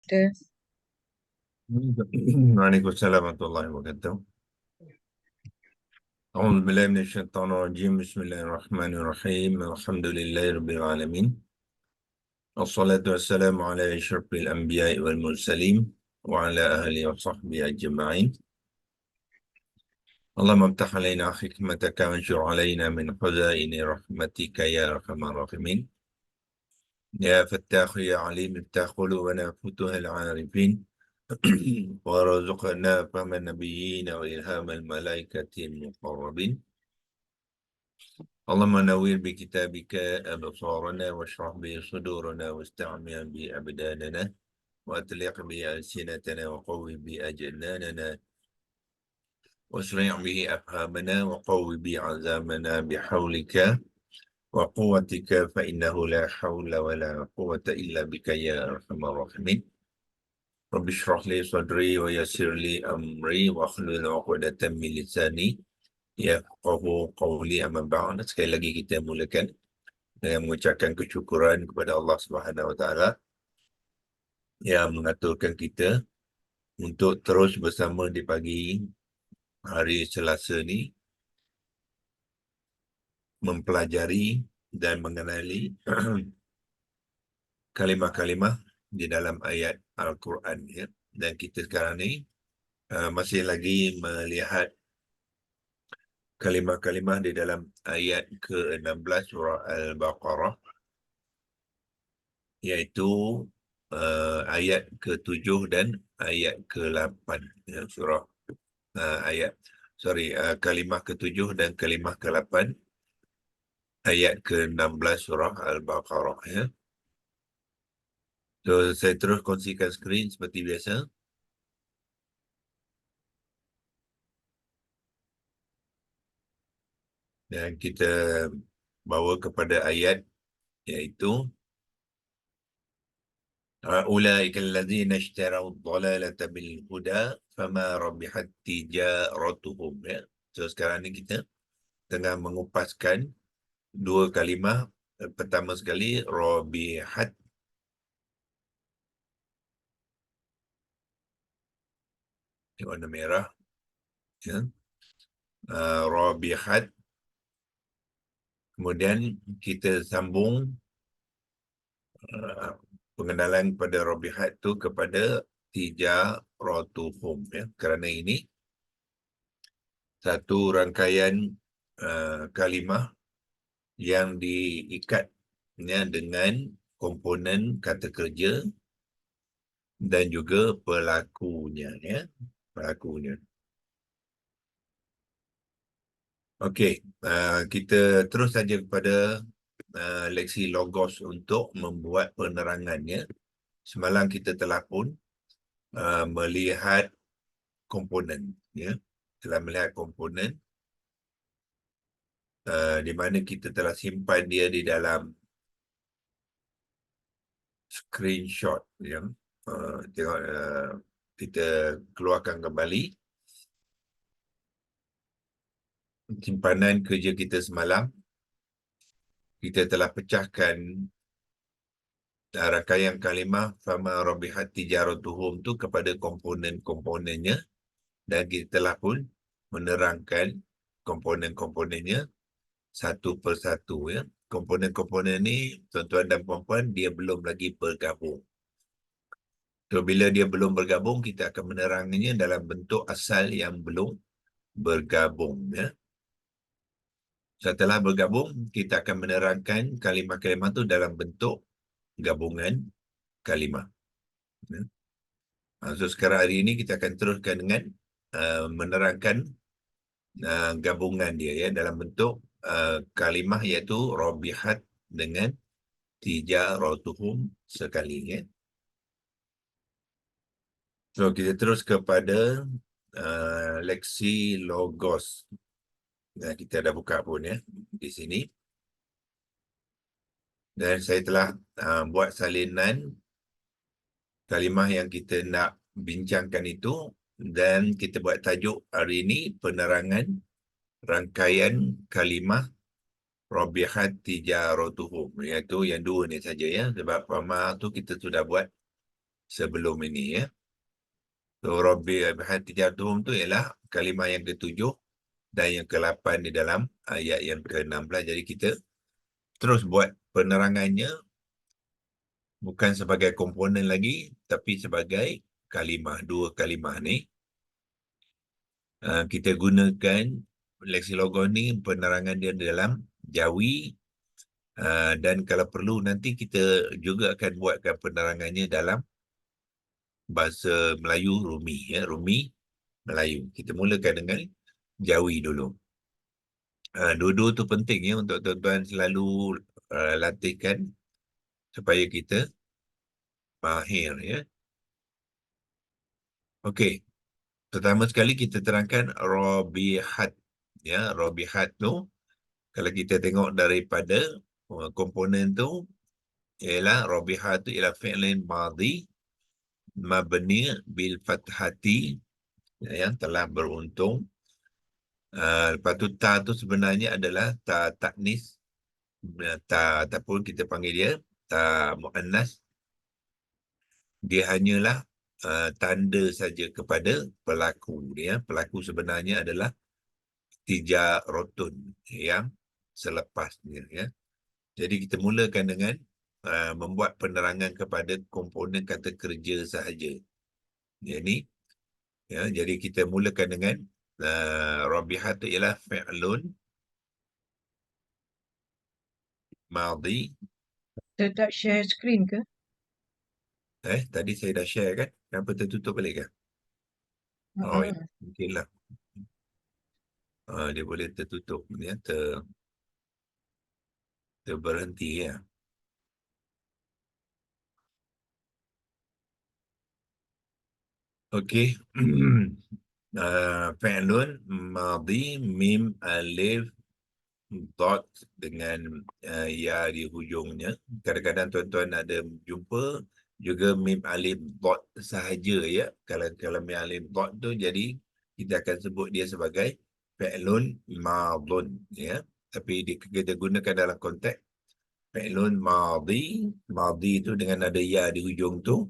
Ada. Waalaikumsalam warahmatullahi wabarakatuh. A'udzu billahi minasyaitonir rajim. Bismillahirrahmanirrahim. Alhamdulillahirabbil alamin. Wassalatu wassalamu ala asyrafil anbiya'i wal mursalin wa ala ahli wa sahbihi ajma'in. Allahumma aftah alaina hikmataka wanshur alaina min khazaini rahmatika ya arhamar rahimin. Ya Fattah ya Alim iftah qulubana futuhal arifin. وارزقنا فهم النبيين وإلهام الملائكة المقربين. اللهم نوّر بكتابك أبصارنا واشرح به صدورنا واستعمل به أبداننا وأطلق به ألسنتنا وقوي به أجناننا واسرع به أفهامنا وقوي به عزامنا بحولك وقوتك فإنه لا حول ولا قوة إلا بك يا أرحم الراحمين. رب اشرح لي صدري ويسر لي أمري واحلل عقدة من لساني yafqahu qawli, amma ba'd. Sekali lagi kita mulakan dengan mengucapkan kesyukuran kepada Allah Subhanahu Wa Taala yang mengaturkan kita untuk terus bersama di pagi hari Selasa ni mempelajari dan mengenali kalimah-kalimah di dalam ayat Al-Quran, ya. Dan kita sekarang ni masih lagi melihat kalimah-kalimah di dalam ayat ke-16 surah Al-Baqarah, iaitu ayat ke-7 dan ayat ke-8, ya, surah kalimah ke-7 dan kalimah ke-8 ayat ke-16 surah Al-Baqarah, ya. So saya terus kongsikan skrin seperti biasa. Dan kita bawa kepada ayat, iaitu ulaika allazina ishtarau ad-dalalata bil huda fama rabihat tijaratuhum, ya. So sekarang ni kita tengah mengupaskan dua kalimah. Pertama sekali rabihat, warna merah, ya. Rabihat. Kemudian kita sambung pengenalan pada rabihat tu kepada tijaratuhum, ya. Kerana ini satu rangkaian kalimah yang diikat, ya, dengan komponen kata kerja dan juga pelakunya, ya, pelakunya. Okey, kita terus saja kepada leksi logos untuk membuat penerangannya. Semalam kita telah pun melihat komponen, ya. Telah melihat komponen di mana kita telah simpan dia di dalam screenshot, ya. Tengok, kita keluarkan kembali simpanan kerja kita semalam. Kita telah pecahkan rangkaian kalimah fama rabihat tijaratuhum tu kepada komponen-komponennya, dan kita telah pun menerangkan komponen-komponennya satu persatu, ya. Komponen-komponen ni, tuan-tuan dan puan-puan, dia belum lagi bergabung. So, bila dia belum bergabung, kita akan menerangannya dalam bentuk asal yang belum bergabung, ya. Setelah bergabung, kita akan menerangkan kalimah-kalimah tu dalam bentuk gabungan kalimah, ya. So sekarang hari ini kita akan teruskan dengan menerangkan gabungan dia, ya, dalam bentuk kalimah, iaitu rabihat dengan tijaratuhum sekali, ya. So kita terus kepada leksi logos. Kita dah buka pun, ya, di sini. Dan saya telah buat salinan kalimah yang kita nak bincangkan itu, dan kita buat tajuk hari ini penerangan rangkaian kalimah rabihat tijaratuhum, iaitu yang dua ni saja, ya. Sebab fama tu kita sudah buat sebelum ini ya. So Rabbi hati jatuhum tu ialah kalimah yang ketujuh dan yang ke-8 di dalam ayat yang ke-16. Jadi kita terus buat penerangannya bukan sebagai komponen lagi tapi sebagai kalimah. Dua kalimah ni kita gunakan leksi logos ni penerangan dia dalam Jawi, dan kalau perlu nanti kita juga akan buatkan penerangannya dalam bahasa Melayu Rumi ya, Rumi Melayu. Kita mulakan dengan Jawi dulu. Dua-dua tu penting ya untuk tuan-tuan selalu latihkan supaya kita mahir ya. Okey. Pertama sekali kita terangkan Robihat ya, Robihat tu kalau kita tengok daripada komponen tu ialah Robihat tu ialah fi'lin madhi mabni bil fathati yang telah beruntung. Lepas tu ta tu sebenarnya adalah ta taknis, ta ataupun kita panggil dia ta muannas. Dia hanyalah tanda saja kepada pelaku dia. Pelaku sebenarnya adalah tijarotun yang selepasnya ya. Jadi kita mulakan dengan membuat penerangan kepada komponen kata kerja sahaja. Ini ya, jadi kita mulakan dengan Rabihat itu ialah fi'lun madhi. Saya tak share screen ke? Tadi saya dah share kan? Kenapa tertutup balik kan? Oh, mungkinlah. Dia boleh tertutup ya, terberhenti ya. Okey. Fi'lun madhi mim alif dot dengan ya di hujungnya. Kadang-kadang tuan-tuan ada jumpa juga mim alif dot sahaja ya. Kalau mim alif dot tu jadi kita akan sebut dia sebagai fi'lun madhun ya. Tapi kita gunakan dalam konteks fi'lun madhi. Madhi tu dengan ada ya di hujung tu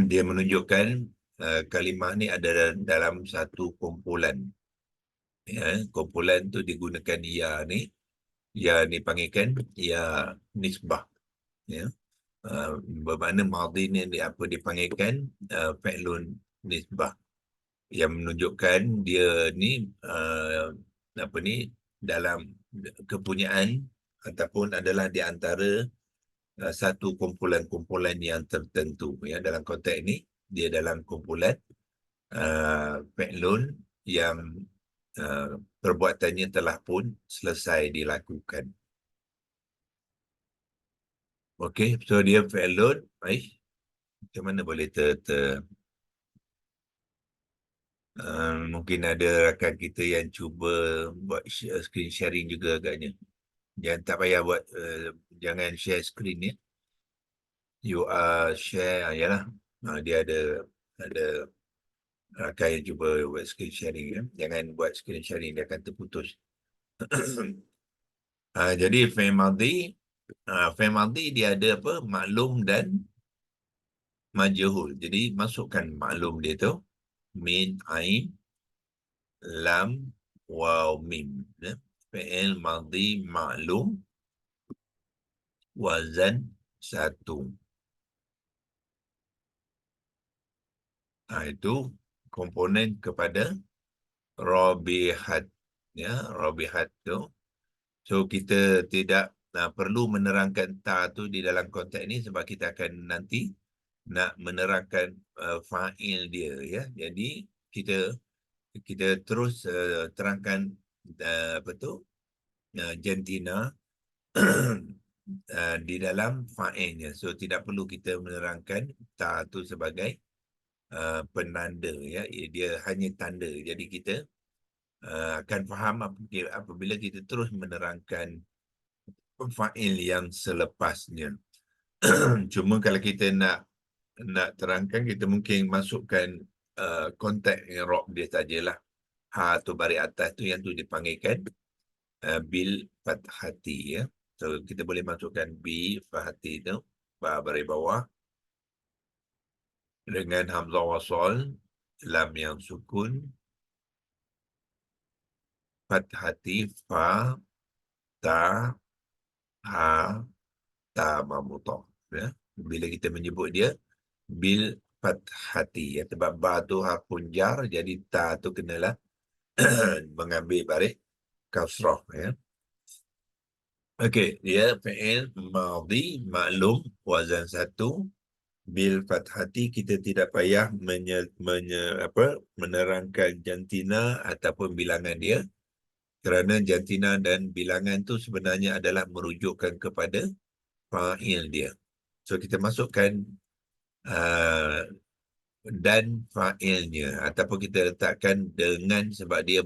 dia menunjukkan kalimah ni ada dalam satu kumpulan. Ya, kumpulan tu digunakan ya ni panggilkan ya nisbah ya. Bermakna madhi ni apa dipanggilkan fi'lun nisbah yang menunjukkan dia ni apa ni dalam kepunyaan ataupun adalah di antara satu kumpulan-kumpulan yang tertentu ya. Dalam konteks ini dia dalam kumpulan fi'lun yang perbuatannya telah pun selesai dilakukan. Okey, so dia fi'lun. Macam mana boleh mungkin ada rakan kita yang cuba buat screen sharing juga agaknya. Jangan tak payah buat, jangan share screen ya. You share, yalah. Dia ada rakan yang cuba buat screen sharing ya. Jangan buat screen sharing, dia akan terputus. Jadi fi'il madhi dia ada apa? Maklum dan majhul. Jadi masukkan maklum dia tu min ain lam waw mim ya. Fi'il madhi maklum wazan 1. Itu komponen kepada Rabihat ya. Rabihat tu so kita tidak perlu menerangkan ta tu di dalam konteks ini sebab kita akan nanti nak menerangkan fa'il dia ya. Jadi kita terus terangkan apa tu jantina di dalam fa'ilnya. So tidak perlu kita menerangkan ta tu sebagai penanda ya. Dia hanya tanda. Jadi kita akan faham apabila kita terus menerangkan fa'il yang selepasnya. Cuma kalau kita nak terangkan, kita mungkin masukkan konteks i'rab dia sajalah. Ha tu baris atas tu yang tu dipanggilkan bil fathati ya. So kita boleh masukkan bi fathati tu baris bawah dengan hamzah wasal, lam yang sukun, fathati, fa, ta, ha, ta mamutah. Ya. Bila kita menyebut dia bil fathati, ya, sebab ba tu harfun jar, jadi ta tu kenalah mengambil baris kasrah. Ya. Okey, dia fi'il madhi maklum wazan satu bil fathati, kita tidak payah menerangkan jantina ataupun bilangan dia, kerana jantina dan bilangan tu sebenarnya adalah merujukkan kepada fa'il dia. So kita masukkan uh, dan fa'ilnya, ataupun kita letakkan dengan, sebab dia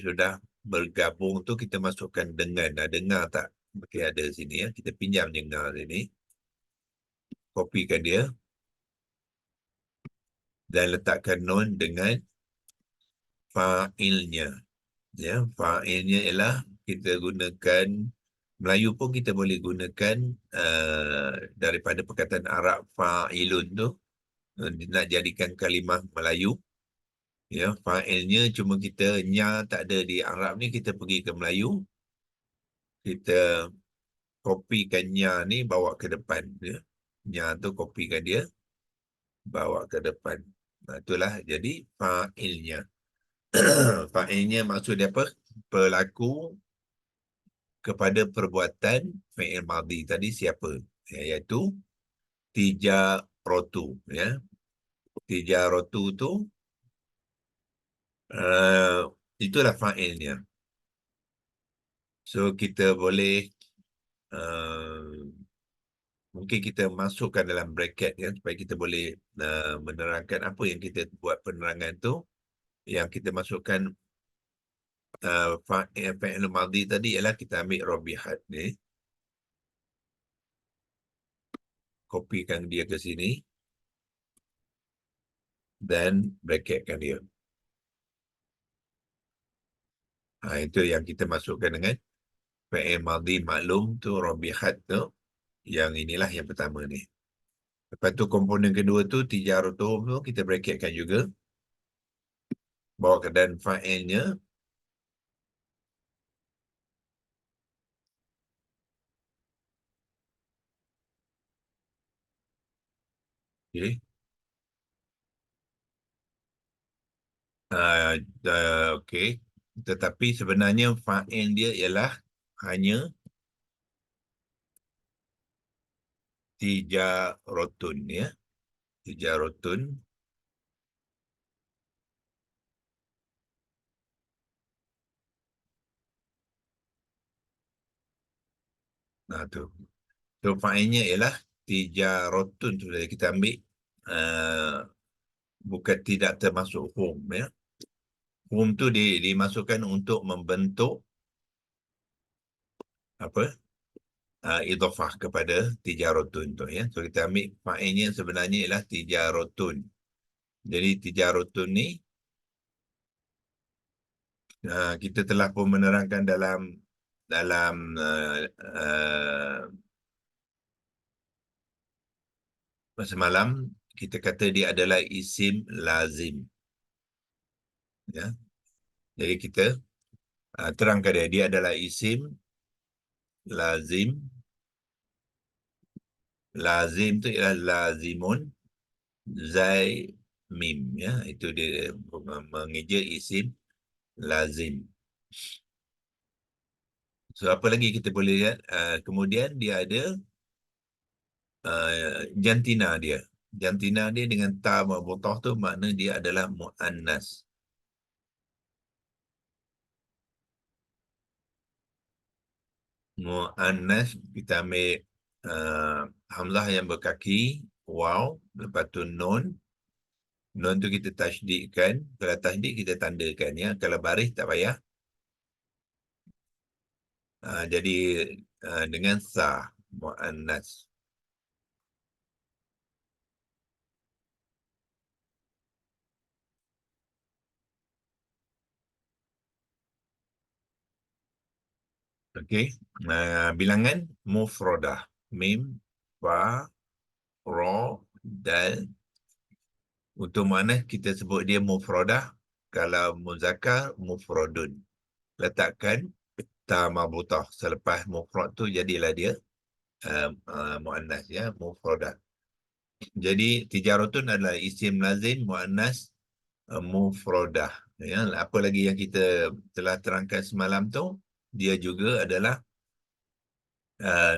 sudah bergabung tu, kita masukkan dengan. Dengar tak? Okey, ada sini ya. Kita pinjam dengar sini. Kopikan dia dan letakkan nun dengan fa'ilnya. Ya, fa'ilnya ialah kita gunakan Melayu pun kita boleh gunakan daripada perkataan Arab fa'ilun tu, nak jadikan kalimah Melayu. Ya, fa'ilnya cuma kita nya tak ada di Arab ni, kita pergi ke Melayu, kita kopikan nya ni bawa ke depan. Ya. Nya tu kopikan dia bawa ke depan. Itulah jadi fa'ilnya. Fa'ilnya maksud dia apa? Pelaku kepada perbuatan fi'il madhi tadi siapa? Iaitu tijarotu. Ya. Tijarotu tu itulah fa'ilnya. So kita boleh mungkin kita masukkan dalam bracket ya, supaya kita boleh menerangkan apa yang kita buat penerangan tu. Yang kita masukkan fi'il madhi tadi ialah kita ambil Rabihat ni, kopikan dia ke sini dan bracketkan dia. Itu yang kita masukkan dengan fi'il madhi maklum tu, Rabihat tu. Yang inilah yang pertama ni. Lepas tu komponen kedua tu tijaratuhum tu kita bracketkan juga, bawa ke dan fa'ilnya. Okey. Okey. Tetapi sebenarnya fa'il dia ialah hanya tijarotun ya. Tijarotun. Tu. So fa'ilnya ialah tijarotun tu, kita ambil bukan tidak termasuk hum ya. Hum tu dimasukkan untuk membentuk apa? Idhafah kepada tijarotun tu ya. So kita ambil fa'ilnya sebenarnya ialah tijarotun. Jadi tijarotun ni kita telah pun menerangkan dalam semalam, kita kata dia adalah isim lazim. Ya. Jadi kita terangkan dia adalah isim lazim. Lazim tu ialah lazimun zai mim ya. Itu dia mengeja isim lazim. So apa lagi kita boleh lihat? Kemudian dia ada jantina dia. Jantina dia dengan ta marbutah tu makna dia adalah muannas. Muannas kita ambil hamzah yang berkaki waw, lepas tu nun. Nun tu kita tasydidkan. Kalau tasydid kita tandakan ya. Kalau baris tak payah. Jadi dengan sa muannas. Okey. Bilangan mufradah. Mim, fa, ra, dal, Untuk muannas kita sebut dia mufradah. Kalau muzakkar mufradun. Letakkan ta marbutah. Selepas mufrad tu jadilah dia muannas ya, mufradah. Jadi tijaratun adalah isim lazim muannas mufradah. Ya, apa lagi yang kita telah terangkan semalam tu, dia juga adalah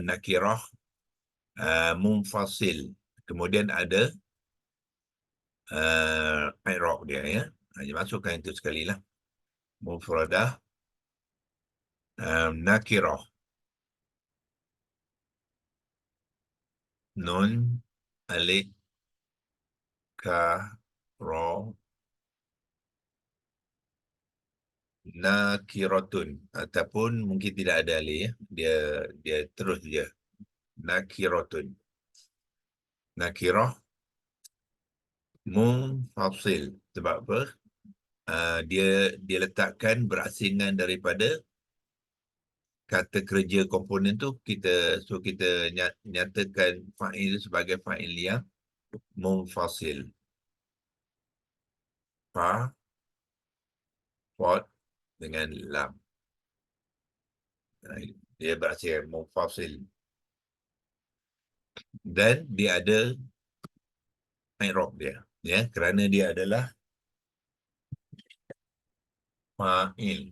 nakirah munfasil. Kemudian ada i'rab dia ya. Masukkan itu sekali lah. Mufradah nakirah. Nun, alif, ka, ro, nakiratun. Ataupun mungkin tidak ada alif ya. Dia terus je. Nakiratun. Nakirah munfasil. Sebab apa? Dia letakkan berasingan daripada kata kerja komponen tu, kita nyatakan fa'il sebagai fa'il yang munfasil. Fa, fad dengan lam. Dia berasingan munfasil. Dan dia ada i'rab dia. Ya, kerana dia adalah fa'il.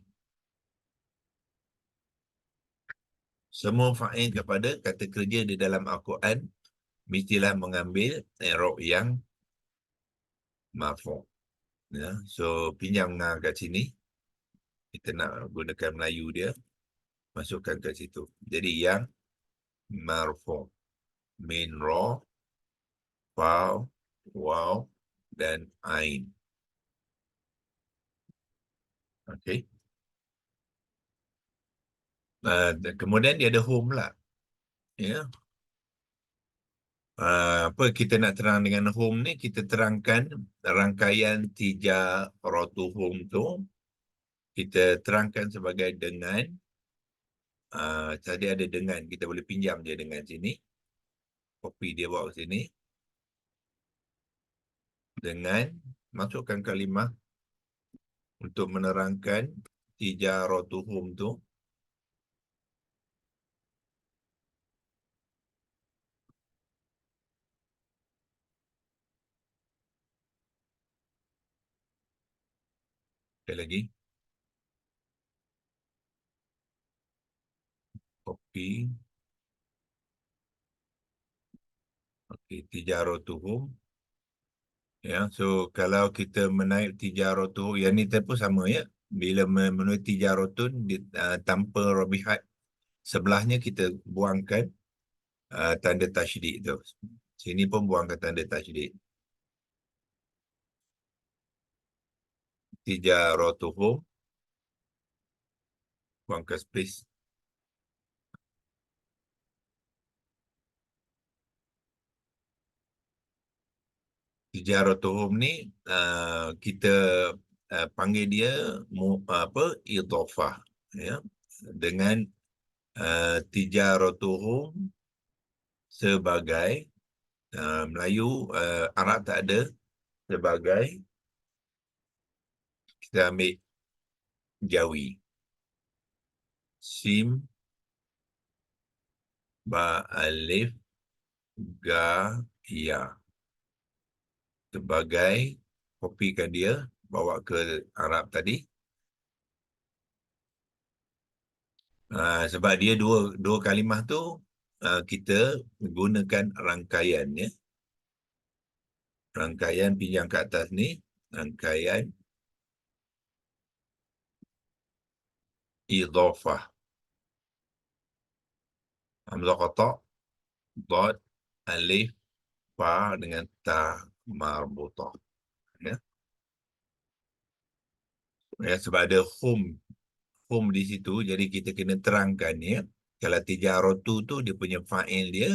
Semua fa'il kepada kata kerja di dalam Al-Quran mestilah mengambil i'rab yang marfu'. Ya, so pinjam kat sini. Kita nak gunakan Melayu dia, masukkan kat situ. Jadi yang marfu', min, ra, fa, waw dan ain. Okey. Kemudian dia ada hum lah. Ya. Apa kita nak terang dengan hum ni, kita terangkan rangkaian tijaratuhum tu, kita terangkan sebagai dengan. Tadi ada dengan, kita boleh pinjam dia dengan sini. Copy dia bawa sini. Dengan, masukkan kalimah untuk menerangkan tijaratuhum tu. Sekali lagi. Copy. Okey, tijaratuhum. Ya, so kalau kita menaik tijaratuhum, yang ni pun sama ya. Bila menulis tijaratun tanpa rabihat, sebelahnya kita buangkan tanda tasydid tu. Sini pun buangkan tanda tasydid. Tijaratuhum. Buangkan space. Tijaratuhum ni kita panggil dia idhafah ya, dengan tijaratuhum sebagai Melayu, Arab tak ada sebagai, kita ambil Jawi. Sim, ba, alif, ga, ya. Sebagai, kopikan dia, bawa ke Arab tadi. Sebab dia dua kalimah tu, kita gunakan rangkaian ya. Rangkaian pinjam ke atas ni, rangkaian idhafah. Hamzah qata, dad, alif, fa dengan ta marbutah. Ya. Ya, sebab ada hum di situ, jadi kita kena terangkan ya. Kalau tijaratu tu dia punya fa'il dia.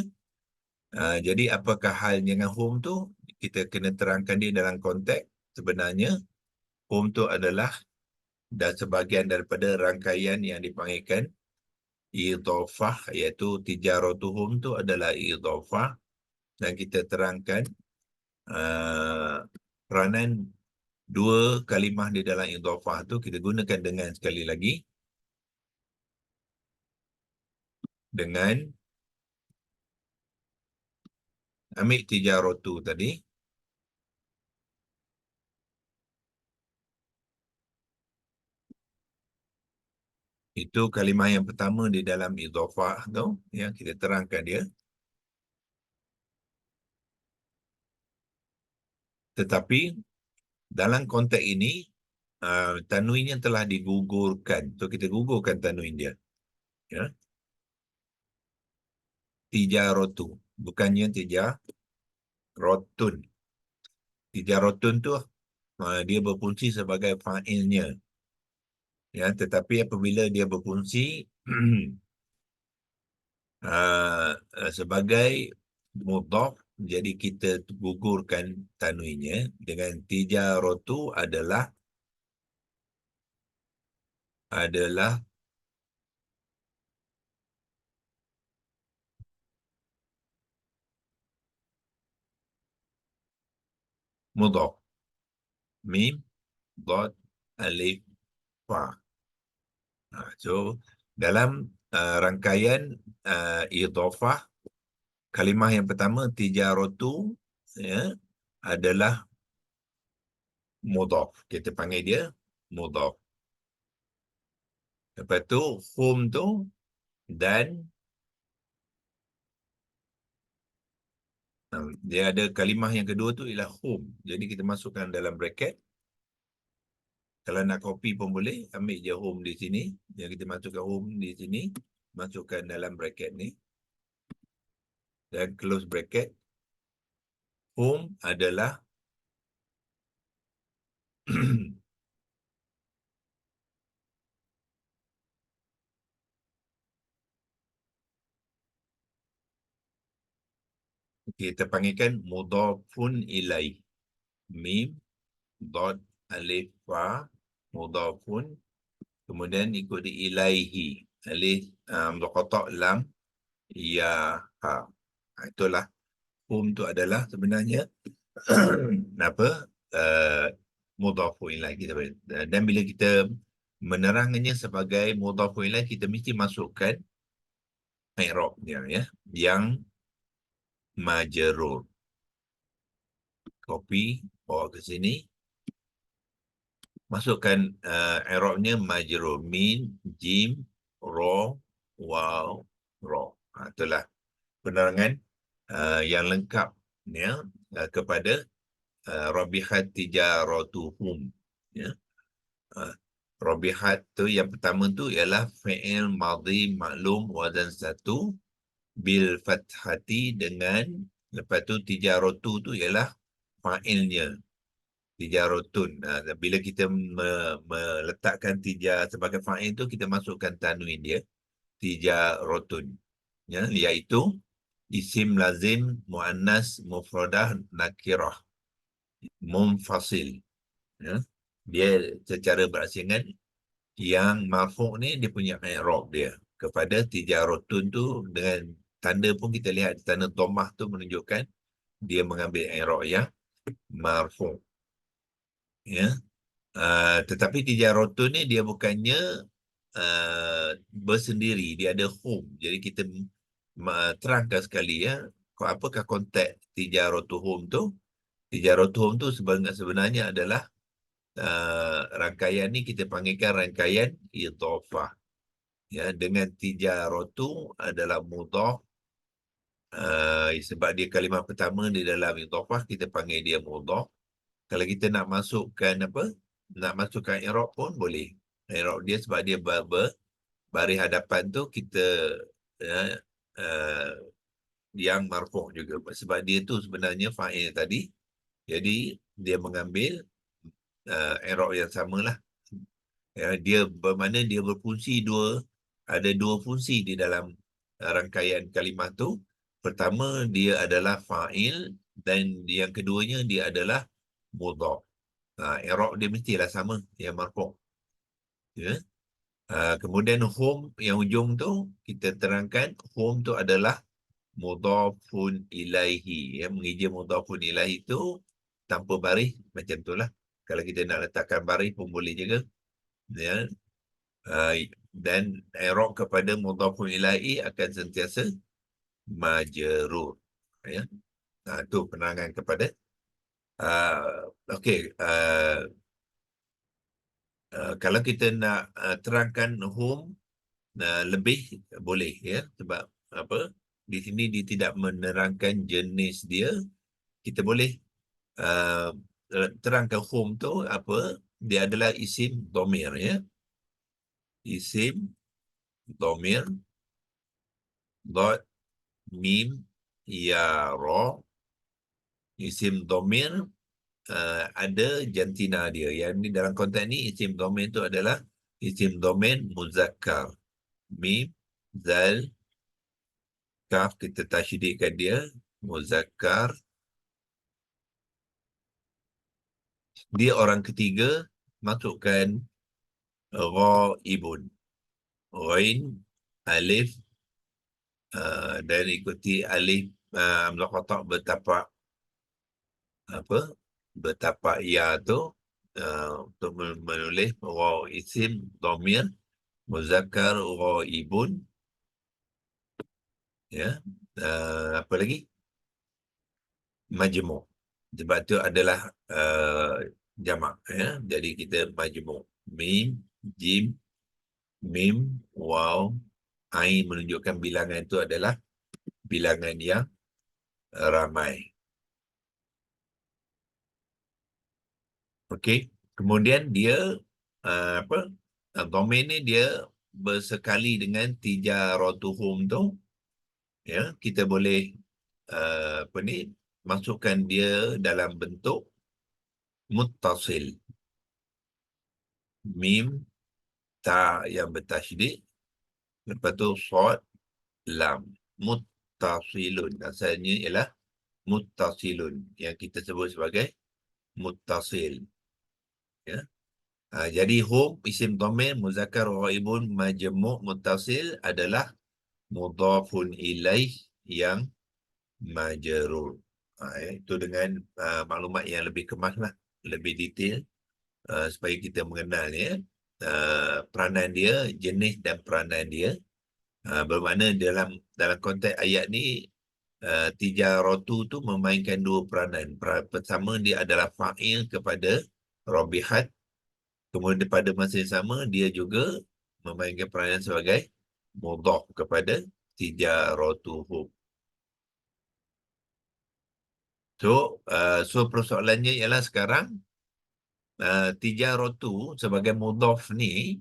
Jadi apakah hal dengan hum tu? Kita kena terangkan dia dalam konteks sebenarnya hum tu adalah dan sebahagian daripada rangkaian yang dipanggilkan idhafah, iaitu tijaratuhum tu adalah idhafah, dan kita terangkan peranan dua kalimah di dalam idhafah tu kita gunakan dengan sekali lagi dengan ambil tijaratu tadi. Itu kalimah yang pertama di dalam idhafah tu, yang kita terangkan dia. Tetapi dalam konteks ini, tanwinnya telah digugurkan. So, kita gugurkan tanwin dia. Ya. Tijaratu. Bukannya tijarotun. Tijarotun tu, dia berfungsi sebagai fa'ilnya. Ya, tetapi apabila dia berfungsi sebagai mudhaf, jadi kita gugurkan tanwinnya dengan tijaratu adalah mudhaf. Mim, dot, alif, fa. So, dalam rangkaian idhafah, kalimah yang pertama tijaratu, ya, adalah mudhaf. Kita panggil dia mudhaf. Lepas tu hum tu dan dia ada kalimah yang kedua tu ialah hum. Jadi kita masukkan dalam bracket. Kalau nak copy pun boleh, ambil je home di sini. Yang kita masukkan home di sini, masukkan dalam bracket ni. Dan close bracket. Home adalah kita panggilkan mudhafun ilaih. Mim, dot, alif, fa, mudhafun. Kemudian ikuti ilaihi. Alif, kotak lam, ya, ha. Itulah. Home tu adalah sebenarnya apa? Mudhafun ilaih kita. Dan bila kita menerangkannya sebagai mudhafun ilaih, kita mesti masukkan i'rabnya, ya, yang majrur. Copy, bawa ke sini. Masukkan i'rabnya majrur. Min, jim, ra, waw, ra. Itulah penerangan yang lengkap, ya, kepada rabihat tijaratuhum, ya. Rabihat tu yang pertama tu ialah fi'il madhi maklum wazan satu bil fathati, dengan lepas tu tijaratu tu ialah fa'ilnya tijaratun. Bila kita meletakkan tijar sebagai fa'il tu, kita masukkan tanwin dia tijaratun, ya, iaitu isim lazim muannas mufradah nakirah munfasil, ya. Dia secara berasingan yang marfu' ni dia punya i'rab dia kepada tijaratun tu, dengan tanda pun kita lihat tanda dhammah tu menunjukkan dia mengambil i'rab yang marfu', ya. Tetapi tijaratun ni dia bukannya bersendiri, dia ada hum. Jadi kita terangkan sekali, ya, apakah konteks tijaratuhum tu. Tijaratuhum tu sebenarnya adalah rangkaian ni kita panggilkan rangkaian idhafah, ya, dengan tijaratu adalah mudhaf. Sebab dia kalimah pertama di dalam idhafah, kita panggil dia mudhaf. Kalau kita nak masukkan nak masukkan i'rab pun boleh. I'rab dia sebab dia baris hadapan tu kita, ya, yang marfu' juga sebab dia tu sebenarnya fa'il tadi. Jadi dia mengambil i'rab yang samalah. Ya, dia bermakna dia berfungsi ada dua fungsi di dalam rangkaian kalimah tu. Pertama, dia adalah fa'il, dan yang keduanya dia adalah mudhaf. I'rab dia mestilah sama, yang marfu', ya. Kemudian hum yang ujung tu kita terangkan hum tu adalah mudhafun ilaihi, ya. Mengeja mudhafun ilaihi tu tanpa baris, macam tu lah. Kalau kita nak letakkan baris pun boleh juga. Ya. Dan i'rab kepada mudhafun ilaihi akan sentiasa majrur. Ya. Itu penerangan kepada okey, kalau kita nak terangkan hum lebih boleh, ya, sebab apa, di sini dia tidak menerangkan jenis dia. Kita boleh uh, terangkan hum tu apa, dia adalah isim dhamir, ya, isim dhamir dot mim ya ra. Isim dhamir ada jantina dia. Yang ni dalam konteks ni isim dhamir tu adalah isim dhamir muzakkar. Mim, zal, kaf, kita tasydidkan dia muzakkar. Dia orang ketiga, masukkan ghaibun. Ghain, alif, dan ikuti alif hamzah qata' bertapak apa? Bertapak ya tu untuk menulis isim dhamir muzakkar ghaibun, ya. Apa lagi? Majmu'. Sebab tu adalah jamak, ya. Jadi kita majmu'. Mim, jim, mim, waw, ain menunjukkan bilangan itu adalah bilangan yang ramai. Okey. Kemudian dia apa? Dhamir ni dia bersekali dengan tijaratuhum tu, ya. Kita boleh apa ni, masukkan dia dalam bentuk muttasil. Mim, ta yang bertasydid, lepas tu sad, lam. Muttasilun. Asalnya ialah muttasilun, yang kita sebut sebagai muttasil. Ya. Jadi hum, isim dhamir, muzakkar ghaibun, majmu' muttasil adalah mudhafun ilaih yang majrur. Itu dengan maklumat yang lebih kemas lah, lebih detail, supaya kita mengenal, ya, peranan dia, jenis dan peranan dia. Bermakna dalam konteks ayat ni, tijaratu tu memainkan dua peranan. Pertama, dia adalah fa'il kepada rabihat. Kemudian pada masa yang sama, dia juga memainkan peranan sebagai mudhaf kepada tijaratuhum. So persoalannya ialah sekarang tijaratu sebagai mudhaf ni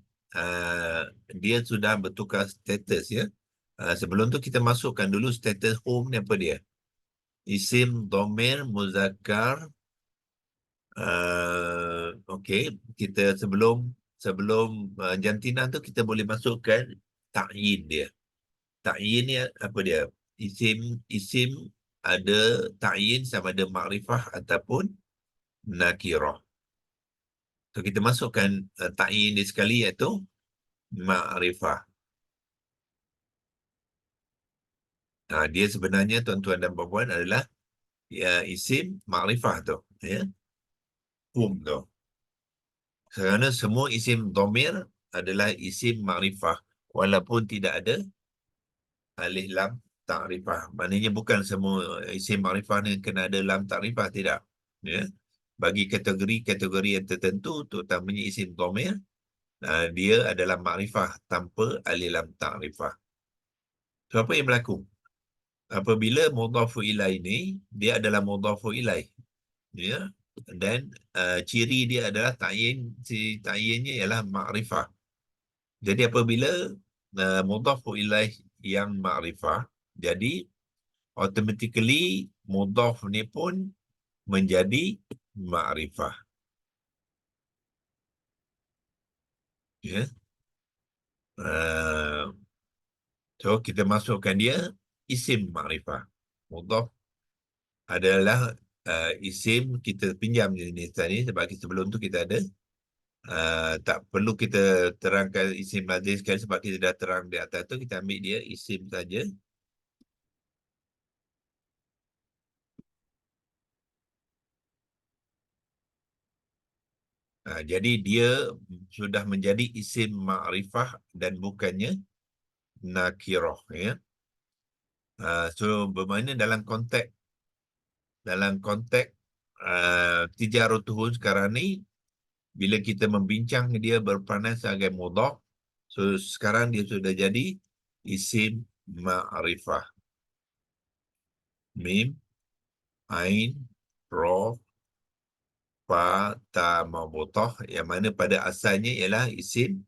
dia sudah bertukar status, ya. Sebelum tu kita masukkan dulu status hum ni apa dia. Isim dhamir muzakkar. Okey, kita sebelum jantina tu kita boleh masukkan ta'yin dia. Ta'yin ni apa dia? Isim ada ta'yin sama ada makrifah ataupun nakirah. So kita masukkan ta'yin dia sekali, iaitu makrifah. Dia sebenarnya, tuan-tuan dan puan-puan, adalah isim makrifah tu, ya. Hum tu. Kerana semua isim dhamir adalah isim makrifah, walaupun tidak ada alif lam ta'rifah. Maknanya bukan semua isim makrifah ni kena ada lam ta'rifah, tidak. Ya. Bagi kategori-kategori yang tertentu, terutamanya isim dhamir, dia adalah makrifah tanpa alif lam ta'rifah. So apa yang berlaku? Apabila mudhafu ilaih ni, dia adalah mudhafu ilaih, ya. Dan ciri dia adalah ta'yinnya ialah makrifah. Jadi apabila mudhafu ilaih yang makrifah, jadi automatically mudhaf ni pun menjadi makrifah. Ya. So kita masukkan dia isim makrifah. Mudhaf adalah isim, kita pinjam jenis tadi sebab sebelum tu kita ada tak perlu kita terangkan isim lazim sekali sebab kita dah terang di atas tu. Kita ambil dia isim saja. Jadi dia sudah menjadi isim ma'rifah dan bukannya nakirah, ya. So bermakna dalam konteks tijaratuhun sekarang ni, bila kita membincang dia berperanan sebagai mudhaf, so sekarang dia sudah jadi isim ma'rifah. Mim, ain, ra, fa, ta, mabutah, yang mana pada asalnya ialah isim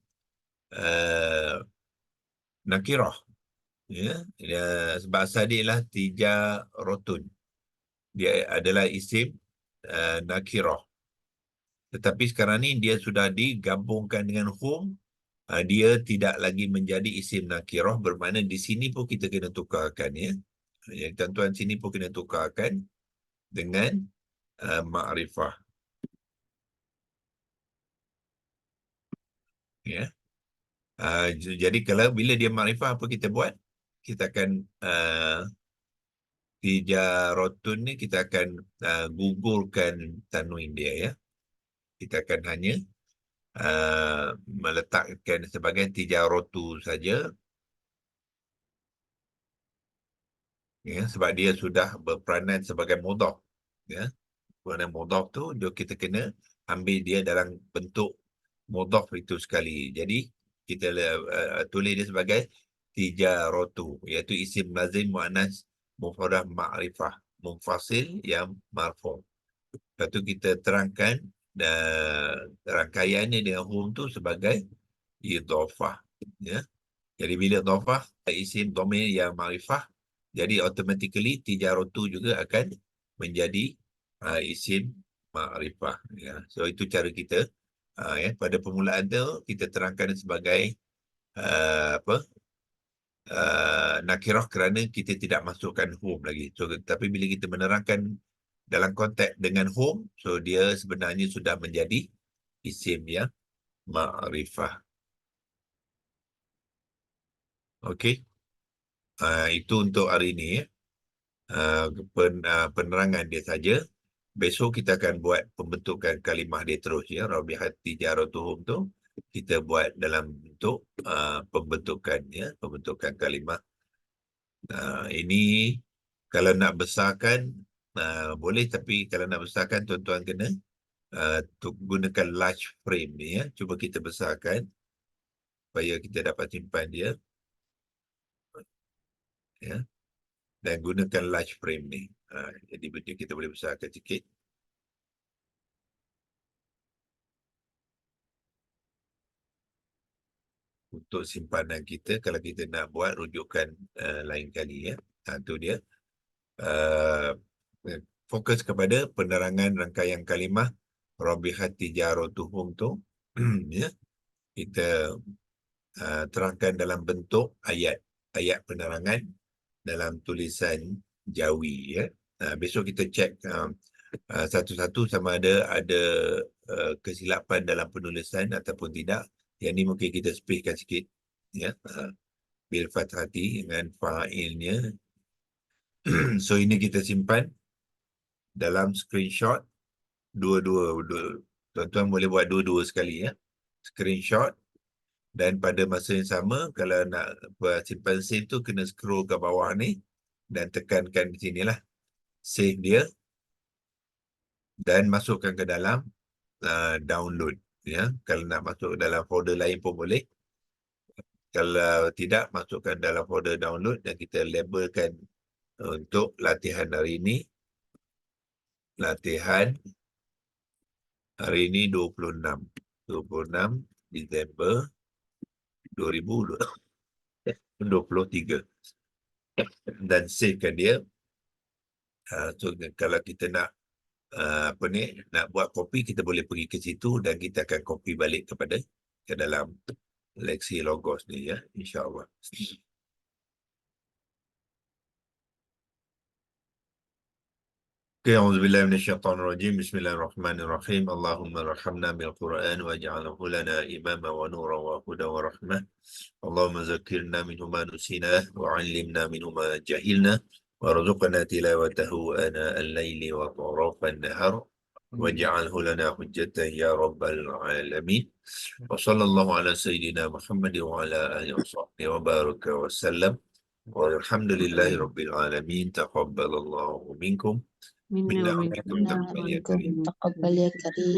nakirah, ya. Sebab asal dia ialah tijarotun, dia adalah isim nakirah. Tetapi sekarang ni dia sudah digabungkan dengan hum, dia tidak lagi menjadi isim nakirah, bermakna di sini pun kita kena tukarkan, ya. Yang tuan-tuan sini pun kena tukarkan dengan ma'rifah, ya. Jadi kalau bila dia ma'rifah, apa kita buat? Kita akan tijarotun ni kita akan gugurkan tanwin dia, ya. Kita akan hanya meletakkan sebagai tijarotu saja, ya, sebab dia sudah berperanan sebagai mudhaf, ya. Peranan mudhaf tu kita kena ambil dia dalam bentuk mudhaf itu sekali. Jadi kita tulis dia sebagai tijaratu, iaitu isim lazim muannas mufradah ma'rifah munfasil yang marfu'. Lepas tu kita terangkan rangkaiannya dengan hum tu sebagai idhafah, ya. Jadi bila idhafah isim dhamir yang ma'rifah, jadi automatically tijaratu juga akan menjadi isim ma'rifah, ya. So itu cara kita, ya, pada permulaan tu kita terangkan sebagai apa, nakirah kerana kita tidak masukkan hum lagi. So tapi bila kita menerangkan dalam konteks dengan hum, so dia sebenarnya sudah menjadi isim yang ma'rifah. Okey. Itu untuk hari ini, ya. Penerangan dia saja. Besok kita akan buat pembentukan kalimah dia terus, ya. Rabihat tijaratuhum tu kita buat dalam bentuk pembentukan kalimah. Ini kalau nak besarkan boleh, tapi kalau nak besarkan tuan-tuan kena gunakan large frame ni, ya. Cuba kita besarkan supaya kita dapat simpan dia, ya. Dan gunakan large frame ni. Jadi kita boleh besarkan sikit. Untuk simpanan kita, kalau kita nak buat rujukan lain kali, ya. Itu dia. Fokus kepada penerangan rangkaian kalimah Rabihat tijaratuhum tu, ya. Kita terangkan dalam bentuk ayat penerangan dalam tulisan Jawi, ya. Besok kita cek satu-satu sama ada kesilapan dalam penulisan ataupun tidak. Yang ni mungkin kita spacekan sikit, ya. Bil fathati dengan fa'ilnya. So ini kita simpan dalam screenshot dua-dua. Tuan-tuan boleh buat dua-dua sekali, ya. Screenshot, dan pada masa yang sama kalau nak simpan save tu kena scroll ke bawah ni dan tekankan di sinilah save dia dan masukkan ke dalam download, ya. Kalau nak masuk dalam folder lain pun boleh. Kalau tidak, masukkan dalam folder download dan kita labelkan untuk latihan hari ini. Latihan hari ini 26 Disember 2023 dan savekan dia. So kalau kita nak nak buat kopi, kita boleh pergi ke situ dan kita akan kopi balik ke dalam Lexi Logos ni, ya, insya-Allah. Okay, auzubillahi minasyaitonir rajim. Bismillahirrahmanirrahim. Allahumma arhamna bil Qur'an waj'alhu lana imama wa nura wa huda wa rahmah. Allahumma zakkirna minhu ma nusina wa 'allimna minhu ma jahilna warzuqna tilawatahu ana al-laili wa atrafan nahar واجعله لنا حجة يا رب العالمين وصلى الله على سيدنا محمد وعلى آله وصحبه وبارك وسلم والحمد لله رب العالمين تقبل الله منكم منا منا ومنكم ومنكم تقبل يا كريم تقبل يا كريم